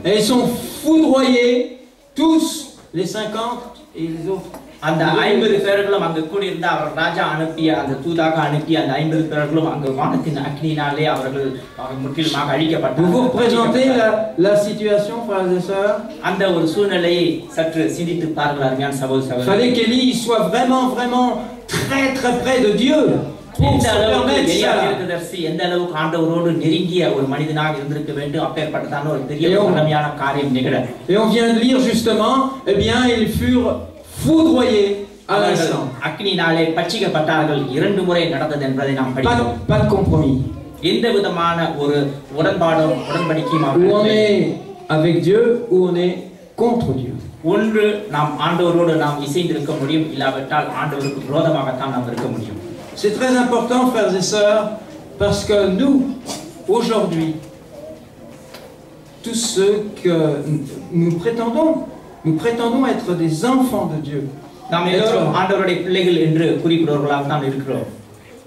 Et ils sont foudroyés, tous les 50 et les autres. அந்த 50 பேர்களும் அங்கு கூடி இருந்த அவர் ராஜா அனுப்பிய அந்த தூதாக அனுப்பிய அந்த 50 பேர்களும் அங்கு வானத்தின் அக்னியினாலே அவர்கள் முற்றிலுமாக அழிக்கப்பட்டார்கள். Vous représentez la situation, frères et sœurs? அந்த ஒரு சூழ்நிலையை சற்று சிந்தித்து பாருங்கள் அருமையான சகோதர Il சகோதரிகளே. fallait qu'Élie soit vraiment très près de Dieu pour se permettre ça. எந்த அளவுக்கு ஆண்டவரோடு நெருங்கிய ஒரு மனிதனாக இருந்திருக்க வேண்டும், அப்பேற்பட்டதான ஒரு பெரிய உண்மையான காரியம் நிகழ. Et on vient de lire justement, eh bien ils furent foudroyés à l'instant. அக்னியினாலே பட்சிக்கப்பட்டார்கள். 2 முறை நடந்தது என்பதை நாம் படிக்கிறோம். Pas de compromis. எந்த விதமான ஒரு உடன்படிக்கையும் Ou on est avec Dieu ou on est contre Dieu. ஒன்று நாம் ஆண்டவரோடு நாம் இசைந்திருக்க முடியும், இல்லாவிட்டால் ஆண்டவருக்கு விரோதமாகத்தான் நாம் இருக்க முடியும். C'est très important, frères et sœurs, parce que nous, aujourd'hui, tous ceux que nous prétendons être des enfants de Dieu. நாம் எல்லோரும் ஆண்டவருடைய பிள்ளைகள் என்று குறிப்பிடுவர்களாக தான் இருக்கிறோம்.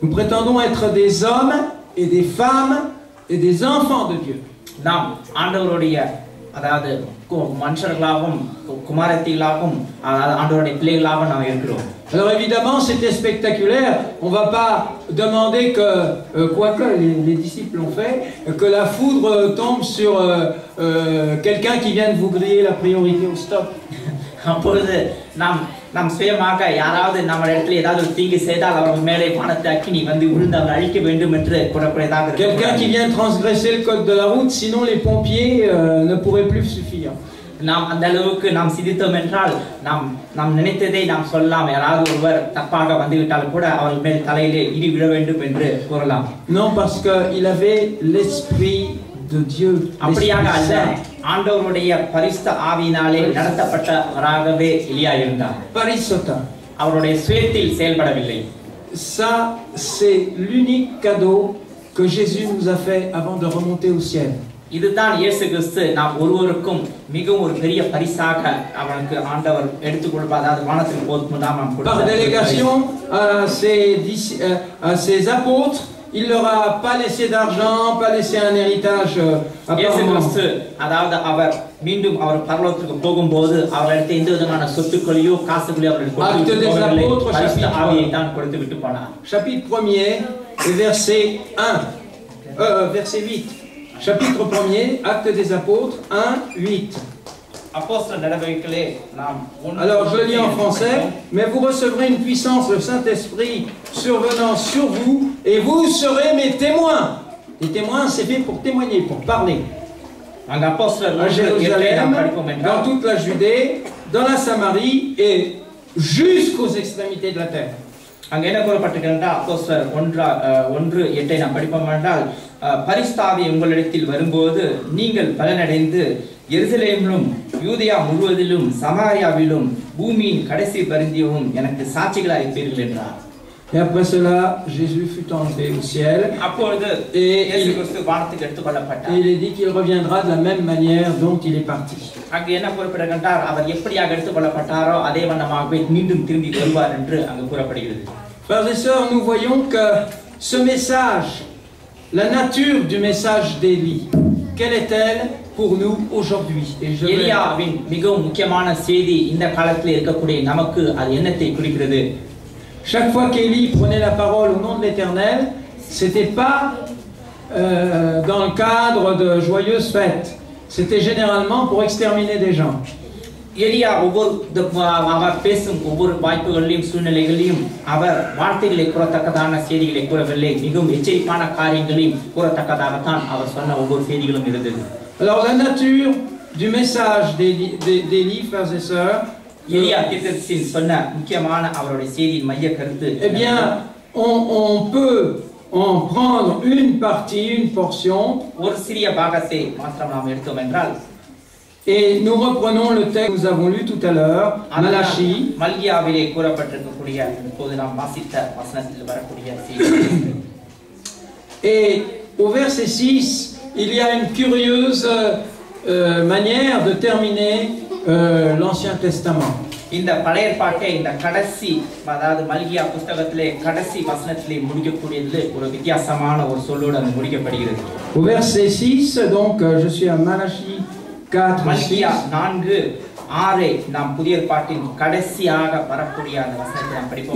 Nous prétendons être des hommes et des femmes et des enfants de Dieu. நாம் ஆண்டவருடைய அதாவது மனுஷர்களாகவும் குமாரத்திகளாகவும் ஆண்டவருடைய பிள்ளைகளாகவும் நாம் இருக்கிறோம். Alors évidemment, c'était spectaculaire. On ne va pas demander que, quoique les disciples l'ont fait, que la foudre tombe sur quelqu'un qui vient de vous griller la priorité au stop. அப்பொழுது நாம் சுயமாக யாராவது நம்ம இடத்துல ஏதாவது தீங்கு செய்தால் அவர்கள் மேலே வானத்தை அக்கினி வந்து விழுந்து அவர்கள் அழிக்க வேண்டும் என்று கூறக்கூடியதாக இருக்கு. Quelqu'un qui vient transgresser le code de la route, sinon les pompiers ne pourraient plus suffire. நாம் அந்த அளவுக்கு நாம் சிந்தித்தோம் என்றால் நாம் நினைத்ததை நாம் சொல்லலாம். யாராவது ஒருவர் தப்பாக வந்துவிட்டால் கூட அவர்கள் மேல் தலையிலே இடி விழ வேண்டும் என்று கூறலாம். Non, parce que il avait l'esprit de Dieu. அப்படியாக அல்ல, ஆண்டவருடைய பரிசுத்த ஆவியினாலே நடத்தப்பட்டவராகவே எலியா இருந்தார். Parisota. அவருடைய சுயத்தில் செயல்படவில்லை. Ça, c'est l'unique cadeau que Jésus nous a fait avant de remonter au ciel. இதுதான் இயேசு கிறிஸ்து நாம் ஒருவருக்கும் மிகவும் ஒரு பெரிய பரிசாக அவனுக்கு ஆண்டவர் எடுத்துக்கொள்வார். அதாவது வானத்துக்கு போகும்போது நாம் Par délégation à ses apôtres, il leur a pas laissé d'argent, pas laissé un héritage apparemment. அதாவது அவர் மீண்டும் அவர் பரலோகத்துக்கு போகும்போது அவர்களுக்கு எந்த விதமான சொத்துக்களையோ காசுகளையோ அவர்களுக்கு ஆவியை தான் கொடுத்து விட்டு போனார். Chapitre 1er et verset 1 verset 8. Chapitre 1er, Actes des Apôtres 1:8. Alors je le lis en français. Mais vous recevrez une puissance, le Saint-Esprit survenant sur vous, et vous serez mes témoins. Les témoins, c'est fait pour témoigner, pour parler. À Jérusalem, dans toute la Judée, dans la Samarie et jusqu'aux extrémités de la terre. அங்க என்ன கூறப்பட்டிருக்கின்றா அப்போஸ்தலர் 1:8 நாம் படிப்போம் என்றால், பரிசுத்தாவி உங்களிடத்தில் வரும்போது நீங்கள் பலனடைந்து எருசலேமிலும் யூதேயா முழுவதிலும் சமாரியாவிலும் பூமியின் கடைசி பரிந்தியவும் எனக்கு சாட்சிகளாய் இருப்பீர்கள் என்றார். Et après cela, Jésus fut enlevé au ciel. Et il est dit qu'il reviendra de la même manière dont il est parti. அங்க என்ன கூறப்படுகின்றார், அவர் எப்படியாக எடுத்துக்கொள்ளப்பட்டாரோ அதே வண்ணமாகவே மீண்டும் திரும்பி வருவார் என்று அங்கு கூறப்படுகிறது. Frères et sœurs, nous voyons que ce message, la nature du message d'Élie, quelle est-elle pour nous aujourd'hui? எலியாவின் மிகவும் முக்கியமான செய்தி இந்த காலத்தில் இருக்கக்கூடிய நமக்கு அது என்னத்தை குறிக்கிறது? Chaque fois qu'Élie prenait la parole au nom de l'Éternel, c'était pas dans le cadre de joyeuses fêtes. C'était généralement pour exterminer des gens. எலியா அவர் பேசும் ஒவ்வொரு வாய்ப்புகளிலும் சூழ்நிலைகளிலும் அவர் வார்த்தைகளை கூறத்தக்கதான செய்திகளை கூறவில்லை. மிகவும் எச்சரிப்பான காரியங்களையும் கூறத்தக்கதாகத்தான் அவர் சொன்ன ஒவ்வொரு செய்திகளும் இருந்தது. Alors la nature du message d'Élie, frères et sœurs, எலியா தீர்க்கதரிசியின் சொன்ன முக்கியமான அவருடைய செய்தியின் மைய கருத்து, eh bien, on peut en prendre une partie, une portion, ஒரு சிறிய பாகத்தை மாத்திரம் நாம் எடுத்தோம் என்றால், et nous reprenons le texte que nous avons lu tout à l'heure, Malachie. மல்கியாவிலே கூறப்பட்டிருக்கக்கூடிய இப்போது நாம் வாசித்த வசனத்தில் வரக்கூடிய செய்தி. Et au verset 6, il y a une curieuse manière de terminer l'Ancien Testament. இந்த பழைய ஏற்பாட்டை இந்த கடைசி அதாவது மல்கியா புத்தகத்திலே கடைசி வசனத்திலே முடிக்கக்கூடியது ஒரு வித்தியாசமான ஒரு சொல்லோடு அது முடிக்கப்படுகிறது. Au verset 6, donc je suis à Malachie 4, மல்கியா 6. 4:6 நாம் புதிய ஏற்பாட்டின் கடைசியாக வரக்கூடிய அந்த வசனத்தை நாம் படிப்போம்.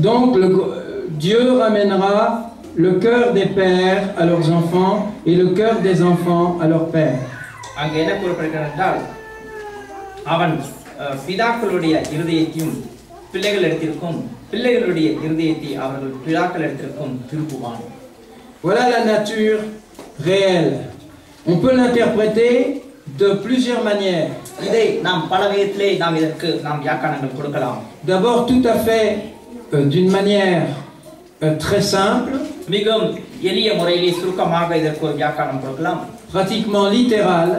Donc Dieu ramènera le cœur des pères à leurs enfants et le cœur des enfants à leurs pères. அங்கே என்ன கூறப்படுகிறது என்றால் அவன் பிதாக்களுடைய இருதயத்தையும் பிள்ளைகள் எடுத்திருக்கும், பிள்ளைகளுடைய இருதயத்தை அவர்கள் பிதாக்கள் எடுத்திருக்கும் திருப்புவான். Voilà la nature réelle. On peut l'interpréter de plusieurs manières. இதை நாம் பல விதத்திலே நாம் இதற்கு நாம் வியாக்கியானங்கள் கொடுக்கலாம். D'abord tout à fait d'une manière très simple, மிகவும் எளிய முறையிலே சுருக்கமாக இதற்கு ஒரு வியாக்கியானம் கொடுக்கலாம். pratiquement littérale.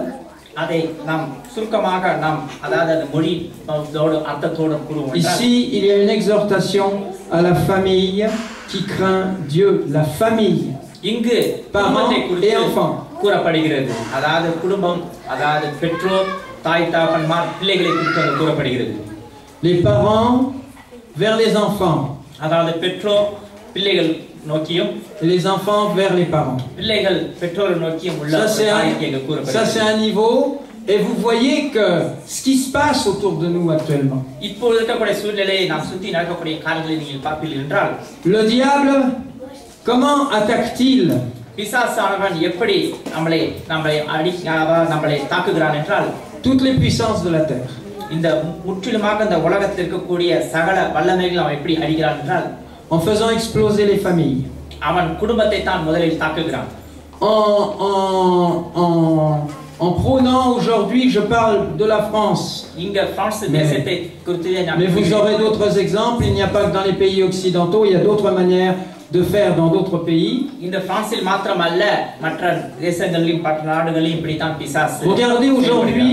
அதை நாம் சுருக்கமாக நாம் அதாவது அந்த மொழியோடு அர்த்தத்தோடு கூறுவோம். Ici, il y a une exhortation à la famille qui craint Dieu, la famille. இங்கு parents et enfants. கூறப்படுகிறது. அதாவது குடும்பம், அதாவது பெற்றோர், தாய் தகப்பன்மார், பிள்ளைகளை குறித்து கூறப்படுகிறது. Les parents vers les enfants. அதாவது பெற்றோர் பிள்ளைகள் நோக்கியும், et les enfants vers les parents. பிள்ளைகள் பெற்றோரை நோக்கியும் உள்ள கூறப்படுகிறது. Ça c'est un niveau. Et vous voyez que ce qui se passe autour de nous actuellement. இப்பொழுது இருக்கக்கூடிய சூழ்நிலையை நாம் சுற்றி நடக்கக்கூடிய காரியங்களை நீங்கள் பார்ப்பீர்கள் என்றால், le diable comment attaque-t-il? பிசாசானவன் எப்படி நம்மளை தாக்குகிறான் என்றால், toutes les puissances de la terre. இந்த முற்றிலுமாக இந்த உலகத்தில் இருக்கக்கூடிய சகல வல்லமைகள் அவன் எப்படி அடிக்கிறான் என்றால், en faisant exploser les familles. அவன் குடும்பத்தை தான் முதலில் தாக்குகிறான். En prônant aujourd'hui, je parle de la France. Mais vous aurez d'autres exemples. Il n'y a pas que dans les pays occidentaux, il y a d'autres manières de faire dans d'autres pays. Regardez aujourd'hui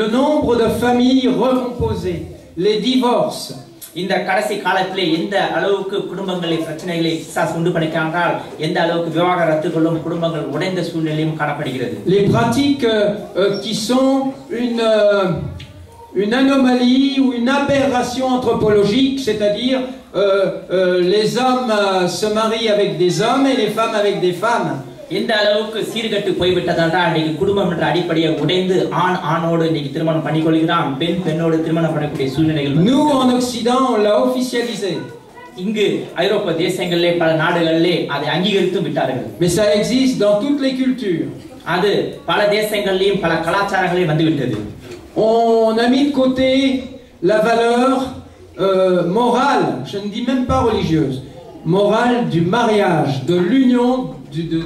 le nombre de familles recomposées, les divorces. இந்த கடைசி காலத்திலே எந்த அளவுக்கு குடும்பங்களை பிரச்சனைகளை பிசாசு உண்டு பண்ணிக்கிறார்கள், எந்த அளவுக்கு விவாகரத்துகளும் குடும்பங்கள் உடைந்த சூழ்நிலையும் காணப்படுகிறது. Les pratiques qui sont une anomalie ou une aberration anthropologique, c'est-à-dire les hommes se marient avec des hommes et les femmes avec des femmes. எந்த அளவுக்கு சீர்கட்டு போய்விட்டதால் இன்னைக்கு குடும்பம் என்ற அடிப்படையை உடைந்து ஆண் ஆணோடு இன்னைக்கு திருமணம் பண்ணிக்கொள்கிறான், பெண் பெண்ணோடு திருமணம் பண்ணக்கூடிய சூழ்நிலைகள். Nous en Occident on l'a officialisé. இங்கு ஐரோப்பிய தேசங்களிலே பல நாடுகளிலே அதை அங்கீகரித்து விட்டார்கள். Mais ça existe dans toutes les cultures. அது பல தேசங்களிலும் பல கலாச்சாரங்களிலும் வந்துவிட்டது. On a mis de côté la valeur morale, je ne dis même pas religieuse, morale du mariage, de l'union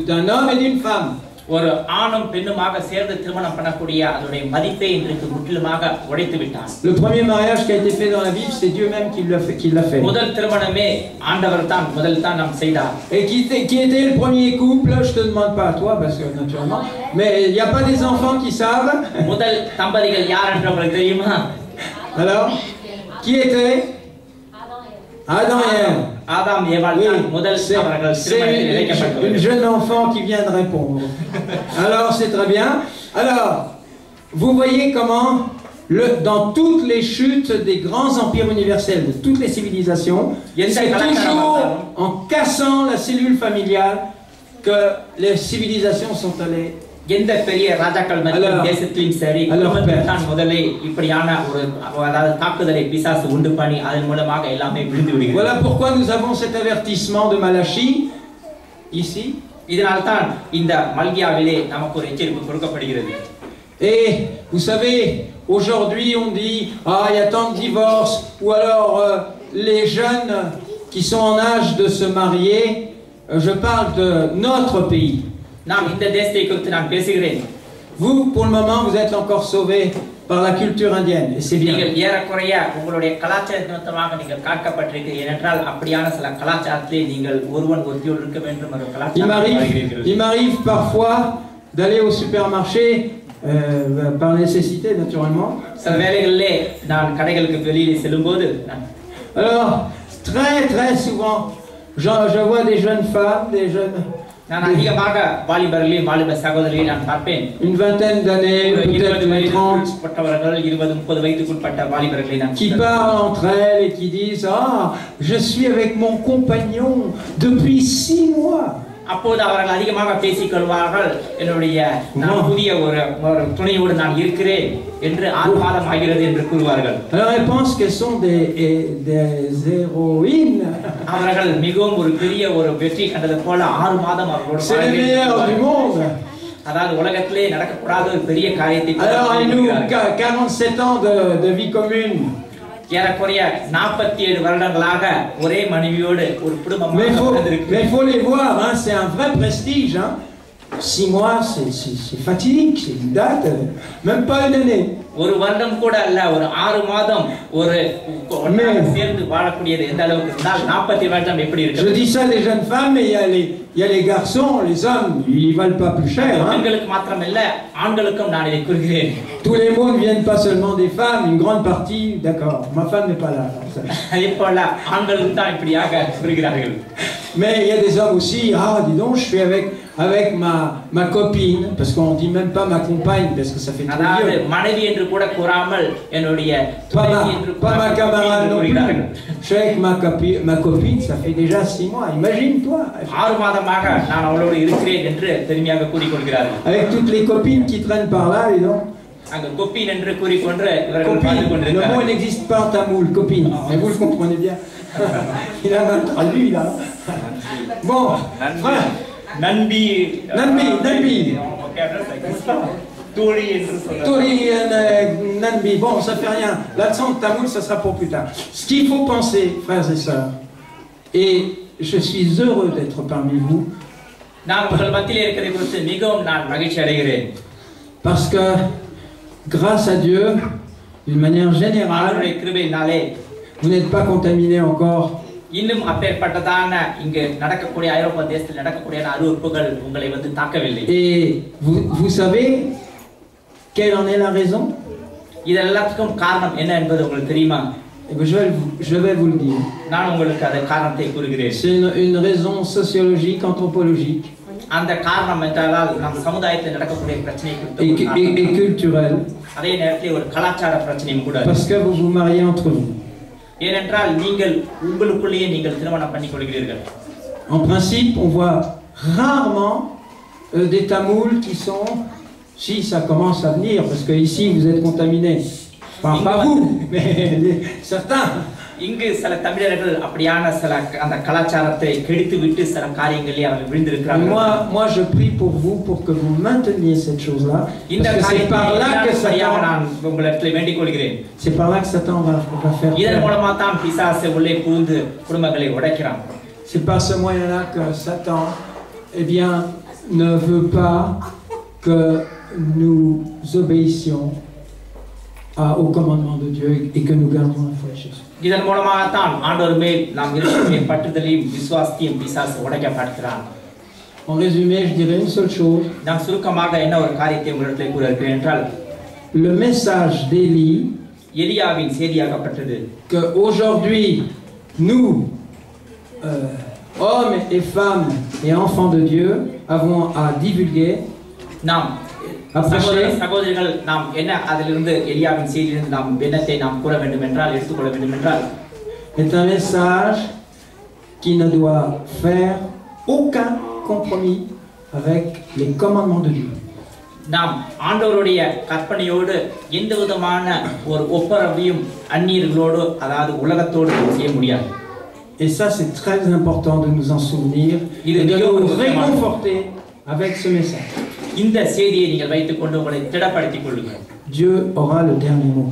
d'un homme et d'une femme. ஒரு ஆணும் பெண்ணுமாக சேர்ந்து திருமணம் பண்ணக்கூடிய அதனுடைய மதிப்பை இன்றைக்கு முற்றிலுமாக உடைத்து விட்டார். Le premier mariage qui a été fait dans la Bible, c'est Dieu même qui l'a fait. முதல் திருமணமே ஆண்டவர் தான் முதல் தான் நாம் செய்தார். Et qui était le premier couple? Je te demande pas à toi parce que naturellement, mais il y a pas des enfants qui savent. முதல் தம்பதிகள் யார் என்று உங்களுக்கு தெரியுமா? Alors, qui était? Adam et Ève. Adam et Ève. C'est une jeune enfant qui vient de répondre. Alors, c'est très bien. Alors, vous voyez comment, dans toutes les chutes des grands empires universels, de toutes les civilisations, c'est toujours en cassant la cellule familiale que les civilisations sont allées. எந்த பெரிய ராஜாக்கள் மற்றும் தேசத்திலும் சரி தான் முதலே இப்படியான ஒரு அதாவது தாக்குதலை பிசாசு உண்டு பண்ணி அதன் மூலமாக எல்லாமே விழுந்து விடுகிறது. Voilà pourquoi nous avons cet avertissement de Malachie ici. இதனால் தான் இந்த மல்கியாவிலே நமக்கு ஒரு எச்சரிக்கை கொடுக்கப்படுகிறது. Et vous savez, aujourd'hui on dit il y a tant de divorces, ou alors les jeunes qui sont en âge de se marier, je parle de notre pays. Vous, pour le moment, vous êtes encore sauvés par la culture indienne, et c'est bien. Il m'arrive parfois d'aller au supermarché, par nécessité, naturellement. Alors, très souvent, je vois des jeunes femmes, des jeunes... une vingtaine d'années, peut-être 30, qui parlent entre elles et qui disent je suis avec mon compagnon depuis 6 mois. அப்போது அவர்கள் அதிகமாக பேசிக் கொள்வார்கள். என்னுடைய நான் புதிய ஒரு துணையோடு நான் இருக்கிறேன் என்று ஆர்வாதம் ஆகிறது என்று கூறுவார்கள். Alors elles pensent qu'elles sont des héroïnes. அவர்கள் மிகவும் ஒரு பெரிய ஒரு வெற்றி கண்டது போல 6 மாதம் அவர்களோடு C'est les meilleurs du monde. அதாவது உலகத்திலே நடக்கக்கூடாத ஒரு பெரிய காரியத்தை. Alors et nous 47 ans de vie commune. ஏறக்குறைய 47 வருடங்களாக ஒரே மனைவியோடு ஒரு குடும்பமாக வாழ்ந்திருக்கு. Mais il faut les voir, hein, c'est un vrai prestige, hein. 6 mois, c'est fatidique, c'est une date, même pas une année. ஒரு வருடம் கூட அல்ல, ஒரு 6 மாதம் ஒரு சேர்ந்து வாழக்கூடியது எந்த அளவுக்கு இருந்தால் 40 வருடம் எப்படி இருக்கு? Je dis ça des jeunes femmes, mais il y a les garçons, les hommes, ils valent pas plus cher, hein. பெண்களுக்கு மாத்திரம் இல்ல, ஆண்களுக்கும் நான் இதை கூறுகிறேன். Tous les mots ne viennent pas seulement des femmes, une grande partie, d'accord, ma femme n'est pas là. அதேபோல ஆண்களுக்கு தான் இப்படியாக கூறுகிறார்கள். Mais il y a des hommes aussi, ah dis donc, je suis avec ma copine, parce qu'on dit même pas ma compagne, parce que ça fait trop vieux. மனைவி என்று கூட கூறாமல் என்னுடைய துணைவி என்று pas ma camarade non plus. Je suis avec ma copine, ça fait déjà 6 mois, imagine-toi. 6 மாதமாக நான் அவளோடு இருக்கிறேன் என்று பெருமையாக கூறிக்கொள்கிறார்கள். Avec toutes les copines qui traînent par là, dis donc. அங்க copine என்று கூறிக்கொண்டு இவர்கள் பார்த்து கொண்டிருக்கிறார்கள். Le mot n'existe pas en tamoul, copine. Mais vous le comprenez bien. Il a mal traduit là. Bon, frère. Nambi. Tori என்று சொல்றாங்க. Tori Nambi. Bon, ça fait rien. La leçon de tamoul, ça sera pour plus tard. Ce qu'il faut penser, frères et sœurs, et je suis heureux d'être parmi vous. நான் உங்கள் மத்தியிலே இருக்கிறதை குறித்து மிகவும் நான் மகிழ்ச்சி அடைகிறேன். Parce que grâce à Dieu, d'une manière générale, vous n'êtes pas contaminé encore. இன்னும் அப்பேற்பட்டதான இங்கு நடக்கக்கூடிய ஐரோப்பா தேசத்தில் நடக்கக்கூடிய அருவருப்புகள் உங்களை வந்து தாக்கவில்லை. Et vous savez quelle en est la raison? இதெல்லாத்துக்கும் காரணம் என்ன என்பது உங்களுக்கு தெரியுமா? Je vais vous le dire. நான் உங்களுக்கு அந்த காரணத்தை கூறுகிறேன். C'est une raison sociologique, anthropologique. அந்த காரணம் என்றால் நம் சமுதாயத்தில் நடக்கக்கூடிய பிரச்சனை et culturelle. அதே நேரத்தில் ஒரு கலாச்சார பிரச்சனையும் கூட. Parce que vous vous mariez entre vous. ஏனென்றால் நீங்கள் உங்களுக்குள்ளேயே நீங்கள் திருமணம் பண்ணிக் கொள்கிறீர்கள். En principe, on voit rarement des tamouls qui sont, si ça commence à venir, parce que ici vous êtes contaminés, pas vous, mais certains. இங்கு சில தமிழர்கள் அப்படியான சில அந்த கலாச்சாரத்தை கெடுத்து விட்டு சில காரியங்களிலே அவர்கள் விழுந்திருக்கிறார்கள். Moi je prie pour vous pour que vous mainteniez cette chose-là. C'est par là que Satan, நான் உங்களிடத்தில் வேண்டிக் கொள்கிறேன். C'est par là que Satan va faire. இதன் மூலமா தான் பிசாசு உள்ளே புகுந்து குடும்பங்களை உடைக்கிறான். C'est par ce moyen-là que Satan, eh bien, ne veut pas que nous obéissions au commandement de Dieu et que nous gardons la foi de Jésus. இதன் மூலமாக தான் ஆண்டவர் மேல் நாம் இருக்கக்கூடிய பற்றுதலையும் விசுவாசத்தையும் பிசாசு உடைக்கப்படுகிறான். En résumé, je dirais une seule chose. நான் சுருக்கமாக என்ன ஒரு காரியத்தை உங்களிடத்தில் கூற இருக்கிறேன் என்றால், le message d'Élie, எலியாவின் செய்தியாகப்பட்டது, que aujourd'hui nous hommes et femmes et enfants de Dieu avons à divulguer, நாம் சகோதரிகள் நாம் என்ன அதிலிருந்து எலியாவின் செய்தியிலிருந்து நாம் என்னத்தை நாம் கூற வேண்டும் என்றால் எடுத்துக்கொள்ள வேண்டும் என்றால், est un message qui ne doit faire aucun compromis avec les commandements de Dieu. நாம் ஆண்டவருடைய கற்பனையோடு எந்த விதமான ஒரு ஒப்பரவையும் அந்நியர்களோடு அதாவது உலகத்தோடு செய்ய முடியாது. Et ça c'est très important de nous en souvenir et de nous réconforter avec ce message. இந்த செய்தியை நீங்கள் வைத்துக் கொண்டு உங்களை திடப்படுத்திக் கொள்ளுங்கள். Dieu aura le dernier mot.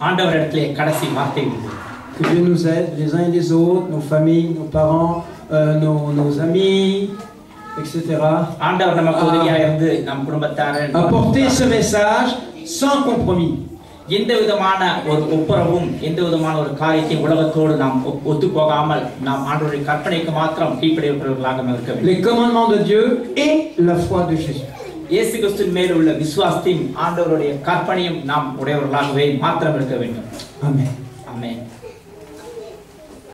ஆண்டவரிடத்திலே கடைசி வார்த்தை உண்டு. Que Dieu nous aide les uns et les autres, nos familles, nos parents, nos amis, etc. ஆண்டவர் நமக்கு உதவியாக இருந்து நம் குடும்பத்தார் apporter ce message sans compromis. எந்த விதமான ஒரு ஒப்புரவும் எந்த விதமான ஒரு காரியத்தை உலகத்தோடு நாம் ஒத்து போகாமல் நாம் ஆண்டவருடைய கற்பனைக்கு மாத்திரம் கீழ்ப்படியவர்களாக இருக்க வேண்டும். Les commandements de Dieu et la foi de Jésus. இயேசு கிறிஸ்துவின் மேல் உள்ள விசுவாசத்தையும் ஆண்டவருடைய கற்பனையும் நாம் உடையவர்களாகவே மாத்திரம் இருக்க வேண்டும். Amen.